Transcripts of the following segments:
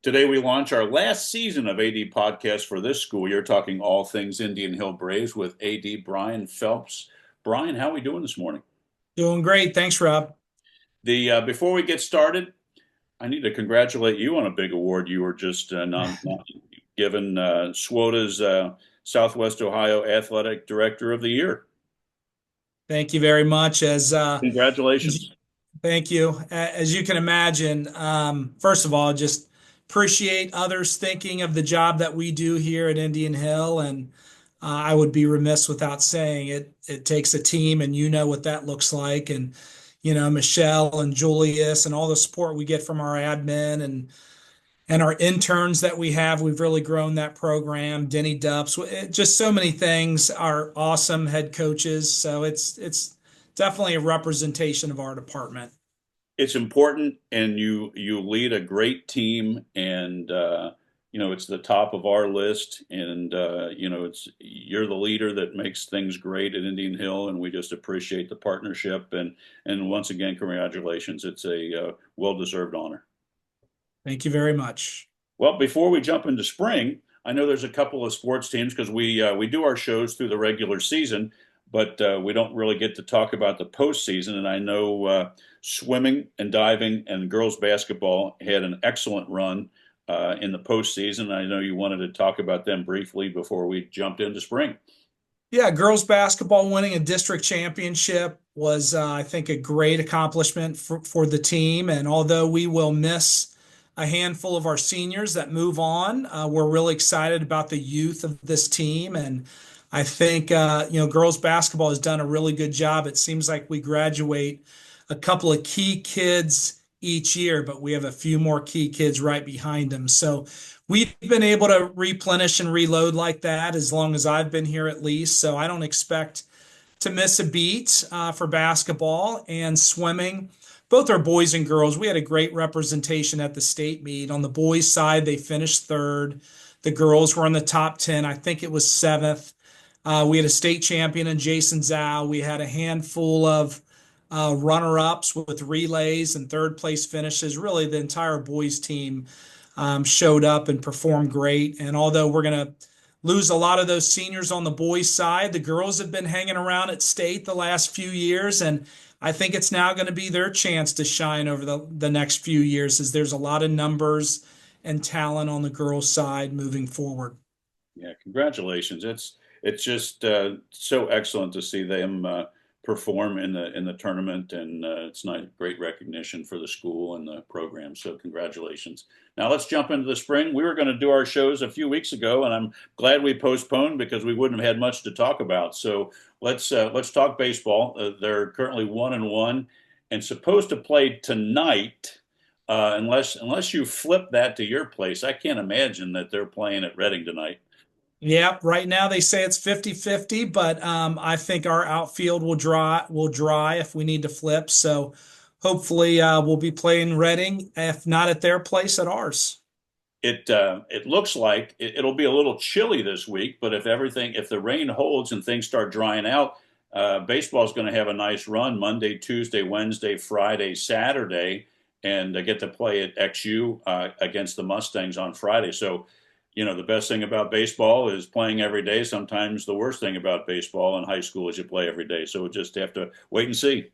Today we launch our last season of AD Podcast for this school year, talking all things Indian Hill Braves with AD Brian Phelps. Brian, how are we doing this morning? Doing great. Thanks, Rob. The Before we get started, I need to congratulate you on a big award you were just given, SWOTA's Southwest Ohio Athletic Director of the Year. Thank you very much. Congratulations. Thank you. As you can imagine, first of all, just appreciate others thinking of the job that we do here at Indian Hill, and I would be remiss without saying it. It takes a team, and you know what that looks like. And Michelle and Julius and all the support we get from our admin and our interns that we have. We've really grown that program. Denny Dupps, just so many things. Our awesome head coaches. So it's definitely a representation of our department. It's important, and you lead a great team, and it's the top of our list, and it's you're the leader that makes things great at Indian Hill, and we just appreciate the partnership, and once again, congratulations. It's a well-deserved honor. Thank you very much. Well, before we jump into spring, I know there's a couple of sports teams because we do our shows through the regular season, but we don't really get to talk about the postseason. And I know swimming and diving and girls basketball had an excellent run in the postseason. I know you wanted to talk about them briefly before we jumped into spring. Yeah, girls basketball winning a district championship was, I think, a great accomplishment for the team. And although we will miss a handful of our seniors that move on, we're really excited about the youth of this team. And I think, girls basketball has done a really good job. It seems like we graduate a couple of key kids each year, but we have a few more key kids right behind them. So we've been able to replenish and reload like that as long as I've been here, at least. So I don't expect to miss a beat for basketball and swimming. Both our boys and girls. We had a great representation at the state meet. On the boys' side, they finished third. The girls were in the top 10. I think it was seventh. We had a state champion in Jason Zhao. We had a handful of runner-ups with relays and third place finishes. Really, the entire boys team showed up and performed great. And although we're going to lose a lot of those seniors on the boys' side, the girls have been hanging around at state the last few years, and I think it's now going to be their chance to shine over the next few years, as there's a lot of numbers and talent on the girls' side moving forward. Yeah, congratulations. It's just so excellent to see them perform in the tournament, and it's not great recognition for the school and the program. So congratulations. Now let's jump into the spring. We were going to do our shows a few weeks ago, and I'm glad we postponed because we wouldn't have had much to talk about. So let's talk baseball. They're currently 1-1 and supposed to play tonight. Unless you flip that to your place, I can't imagine that they're playing at Reading tonight. Yeah, right now they say it's 50-50, but I think our outfield will dry if we need to flip. So hopefully we'll be playing Reading, if not at their place, at ours. It looks like it'll be a little chilly this week, but if the rain holds and things start drying out, baseball is going to have a nice run Monday, Tuesday, Wednesday, Friday, Saturday, and get to play at XU against the Mustangs on Friday. So, the best thing about baseball is playing every day. Sometimes the worst thing about baseball in high school is you play every day. So we'll just have to wait and see.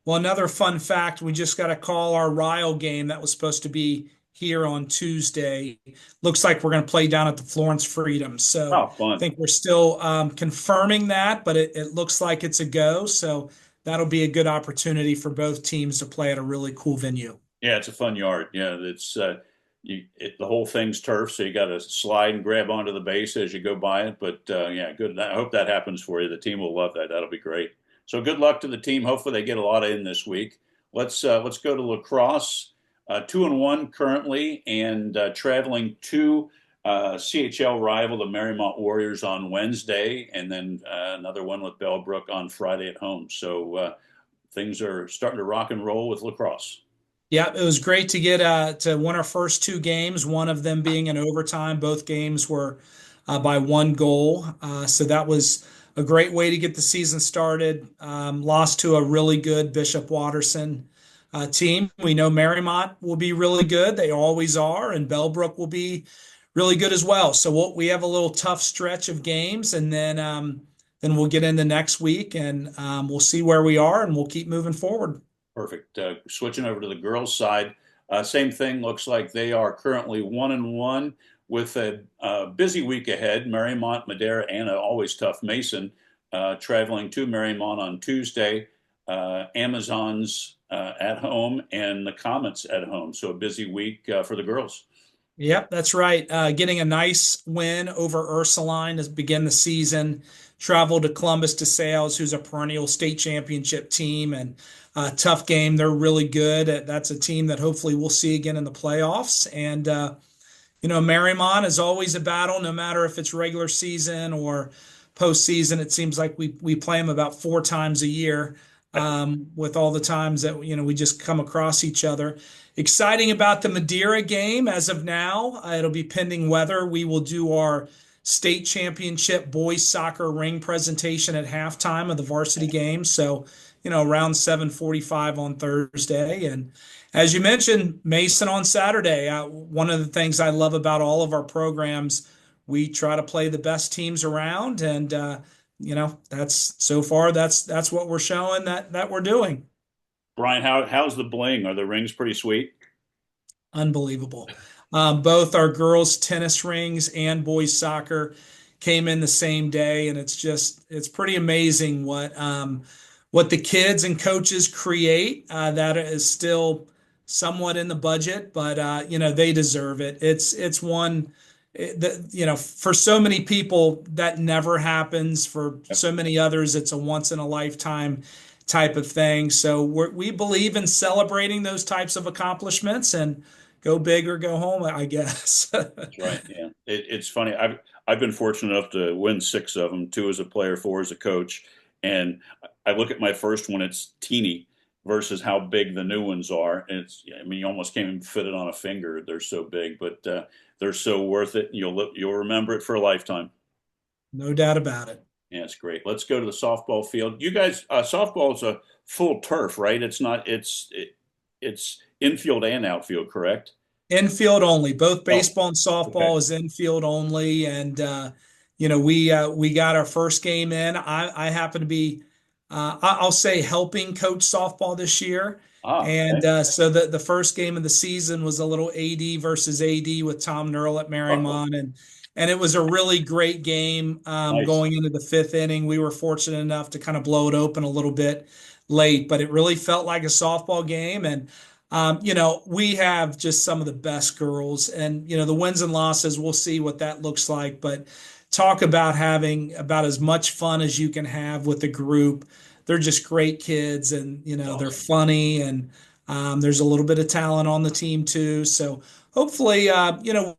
Well, another fun fact, we just got a call our Ryle game that was supposed to be here on Tuesday. Looks like we're going to play down at the Florence Freedom. So Oh, I fun. think we're still confirming that, but it looks like it's a go. So that'll be a good opportunity for both teams to play at a really cool venue. Yeah, it's a fun yard. Yeah, the whole thing's turf, so you got to slide and grab onto the base as you go by it. But yeah, good. I hope that happens for you. The team will love that. That'll be great. So good luck to the team. Hopefully they get a lot in this week. Let's go to lacrosse. 2-1 currently, and traveling to CHL rival the Marymount Warriors on Wednesday, and then another one with Bellbrook on Friday at home. So things are starting to rock and roll with lacrosse. Yeah, it was great to get to win our first two games, one of them being in overtime. Both games were by one goal. So that was a great way to get the season started. Lost to a really good Bishop Watterson team. We know Marymount will be really good. They always are, and Bellbrook will be really good as well. So we have a little tough stretch of games, and then we'll get into next week, and we'll see where we are, and we'll keep moving forward. Perfect. Switching over to the girls' side, same thing. Looks like they are currently 1-1 with a busy week ahead. Marymount, Madera, and a always tough Mason traveling to Marymount on Tuesday. Amazons at home and the Comets at home. So a busy week for the girls. Yep, that's right. Getting a nice win over Ursuline to begin the season. Travel to Columbus to Sales, who's a perennial state championship team, and tough game. They're really good. That's a team that hopefully we'll see again in the playoffs. And Marymount is always a battle, no matter if it's regular season or postseason. It seems like we play them about 4 times a year, with all the times that we just come across each other. Exciting about the Madeira game as of now. It'll be pending weather. We will do our state championship boys soccer ring presentation at halftime of the varsity game. So, around 7:45 on Thursday. And as you mentioned, Mason on Saturday. One of the things I love about all of our programs, we try to play the best teams around, and that's so far that's what we're showing that we're doing. Brian, how's the bling? Are the rings pretty sweet? Unbelievable. Both our girls' tennis rings and boys' soccer came in the same day, and it's pretty amazing what the kids and coaches create. That is still somewhat in the budget, but they deserve it. It's one that for so many people that never happens. For Yep. so many others, it's a once in a lifetime type of thing. So we believe in celebrating those types of accomplishments and go big or go home, I guess. That's right. Yeah, it's funny. I've been fortunate enough to win 6 of them, 2 as a player, 4 as a coach. And I look at my first one; it's teeny versus how big the new ones are. And I mean, you almost can't even fit it on a finger. They're so big, but they're so worth it. You'll remember it for a lifetime. No doubt about it. Yeah, it's great. Let's go to the softball field. You guys, softball is a full turf, right? It's not. It's infield and outfield, correct? Infield only. Both Oh, baseball and okay. softball is infield only, and we got our first game in. I happen to be, I'll say, helping coach softball this year, and Okay. so the first game of the season was a little AD versus AD with Tom Nerl at Oh, Marymount, and it was a really great game. nice. Going into the fifth inning, we were fortunate enough to kind of blow it open a little bit late, but it really felt like a softball game. And we have just some of the best girls, and the wins and losses, we'll see what that looks like. But talk about having about as much fun as you can have with the group. They're just great kids, and That's they're awesome. funny, and there's a little bit of talent on the team too. So hopefully,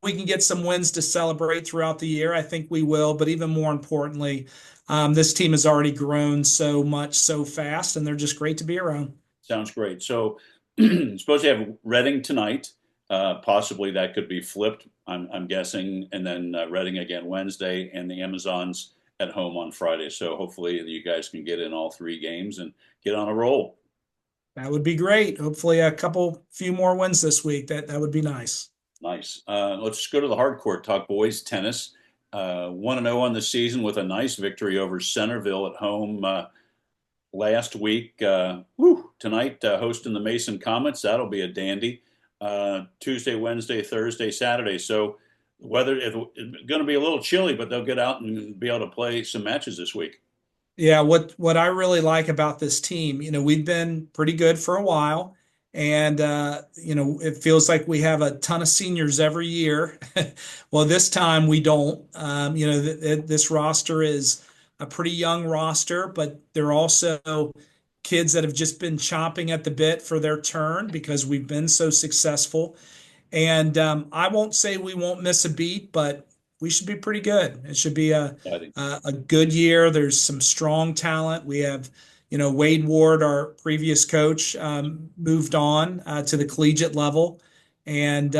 we can get some wins to celebrate throughout the year. I think we will, but even more importantly, this team has already grown so much so fast, and they're just great to be around. Sounds great. So, suppose you have Reading tonight. Possibly that could be flipped. I'm guessing, and then Reading again Wednesday, and the Amazons at home on Friday. So hopefully you guys can get in all 3 games and get on a roll. That would be great. Hopefully, a few more wins this week. That would be nice. Nice. Let's go to the hard court talk. Boys tennis. 1-0 on the season with a nice victory over Centerville at home last week. Tonight, hosting the Mason Comets. That'll be a dandy. Tuesday, Wednesday, Thursday, Saturday. So weather it's going to be a little chilly, but they'll get out and be able to play some matches this week. Yeah, what I really like about this team, we've been pretty good for a while, and it feels like we have a ton of seniors every year. Well, this time we don't. This roster is a pretty young roster, but they're also kids that have just been chomping at the bit for their turn because we've been so successful. And I won't say we won't miss a beat, but we should be pretty good. It should be a good year. There's some strong talent. We have, Wade Ward, our previous coach, moved on to the collegiate level, and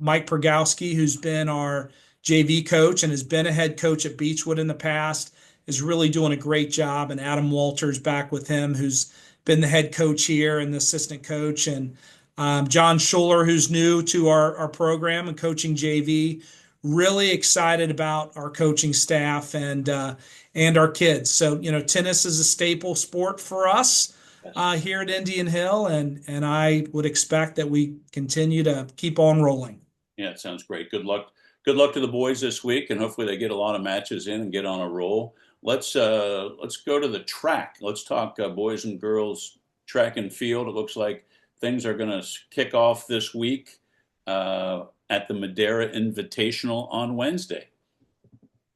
Mike Pergowski, who's been our JV coach and has been a head coach at Beechwood in the past, is really doing a great job. And Adam Walters back with him, who's been the head coach here and the assistant coach, and John Schuler, who's new to our program and coaching JV. Really excited about our coaching staff and our kids. So, tennis is a staple sport for us Yes. here at Indian Hill, and I would expect that we continue to keep on rolling. Yeah, it sounds great. Good luck. Good luck to the boys this week, and hopefully they get a lot of matches in and get on a roll. Let's go to the track. Let's talk boys and girls track and field. It looks like things are going to kick off this week at the Madeira Invitational on Wednesday.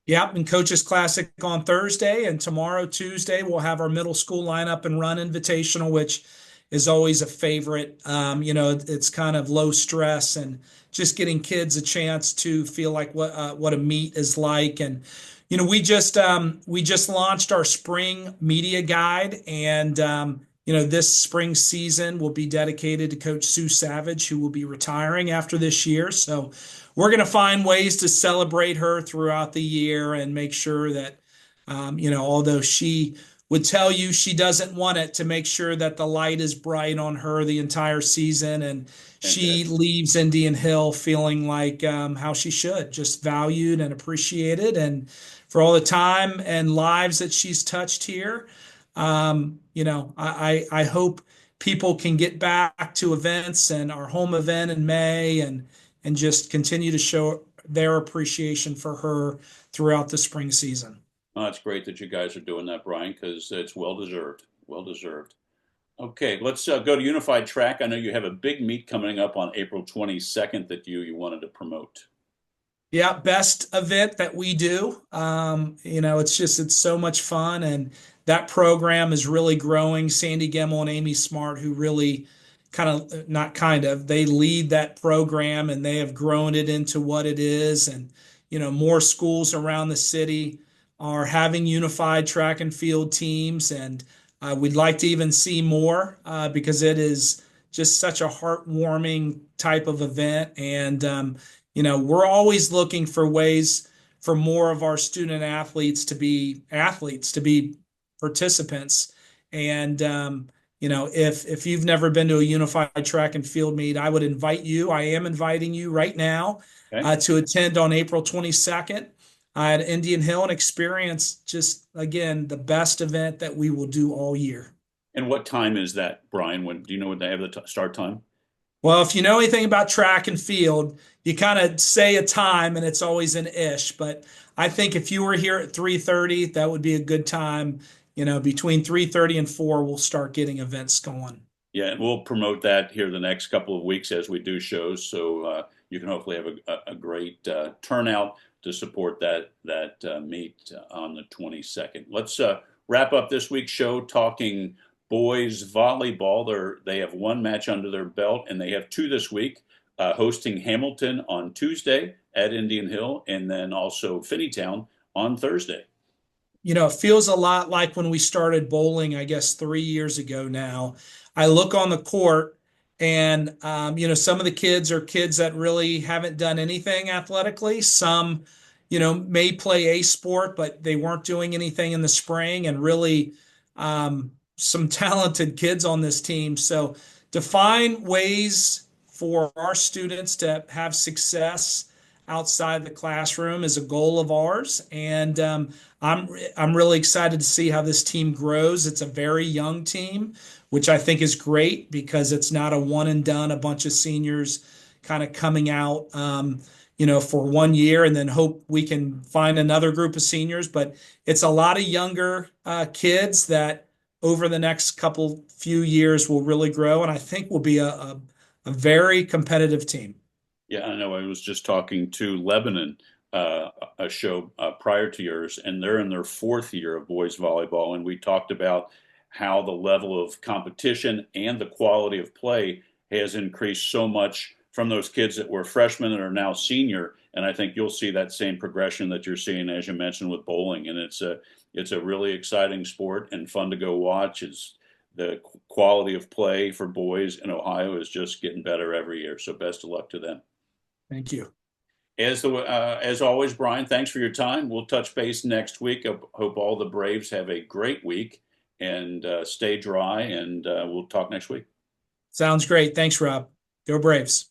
Yep, and Coaches Classic on Thursday, and tomorrow, Tuesday, we'll have our middle school lineup and run invitational, which is always a favorite. It's kind of low stress and just getting kids a chance to feel like what a meet is like. And we just launched our spring media guide, and this spring season will be dedicated to Coach Sue Savage, who will be retiring after this year. So we're going to find ways to celebrate her throughout the year and make sure that, although she would tell you she doesn't want it, to make sure that the light is bright on her the entire season, and she Fantastic. leaves Indian Hill feeling like how she should, just valued and appreciated, and for all the time and lives that she's touched here. I hope people can get back to events and our home event in May, and just continue to show their appreciation for her throughout the spring season. Oh, it's great that you guys are doing that, Brian, because it's well deserved. Well deserved. Okay, let's go to Unified Track. I know you have a big meet coming up on April 22nd that you wanted to promote. Yeah, best event that we do. It's so much fun, and that program is really growing. Sandy Gemmel and Amy Smart, who really not kind of, they lead that program, and they have grown it into what it is. And more schools around the city are having unified track and field teams, and we'd like to even see more because it is just such a heartwarming type of event. And we're always looking for ways for more of our student athletes to be participants. And if you've never been to a unified track and field meet, I would invite you. I am inviting you right now Okay. to attend on April 22nd at Indian Hill and experience, just again, the best event that we will do all year. And what time is that, Brian? When do you know when they have the start time? Well, if you know anything about track and field, you kind of say a time and it's always an ish. But I think if you were here at 3:30, that would be a good time. Between 3:30 and 4, we'll start getting events going. Yeah, and we'll promote that here the next couple of weeks as we do shows. So you can hopefully have a great turnout to support that meet on the 22nd. Let's wrap up this week's show talking boys volleyball. They have one match under their belt, and they have two this week, hosting Hamilton on Tuesday at Indian Hill, and then also Finneytown on Thursday. It feels a lot like when we started bowling, I guess 3 years ago now. I look on the court, and some of the kids are kids that really haven't done anything athletically. Some, may play a sport, but they weren't doing anything in the spring, and really some talented kids on this team. So to find ways for our students to have success outside the classroom is a goal of ours, and I'm really excited to see how this team grows. It's a very young team, which I think is great because it's not a one and done, a bunch of seniors kind of coming out, for 1 year and then hope we can find another group of seniors. But it's a lot of younger kids that over the next few years will really grow, and I think will be a very competitive team. Yeah, I know. I was just talking to Lebanon, a show prior to yours, and they're in their fourth year of boys volleyball. And we talked about how the level of competition and the quality of play has increased so much from those kids that were freshmen and are now senior. And I think you'll see that same progression that you're seeing, as you mentioned, with bowling. And it's a really exciting sport and fun to go watch. It's the quality of play for boys in Ohio is just getting better every year. So best of luck to them. Thank you. As always, Brian, thanks for your time. We'll touch base next week. I hope all the Braves have a great week, and stay dry. And we'll talk next week. Sounds great. Thanks, Rob. Go Braves.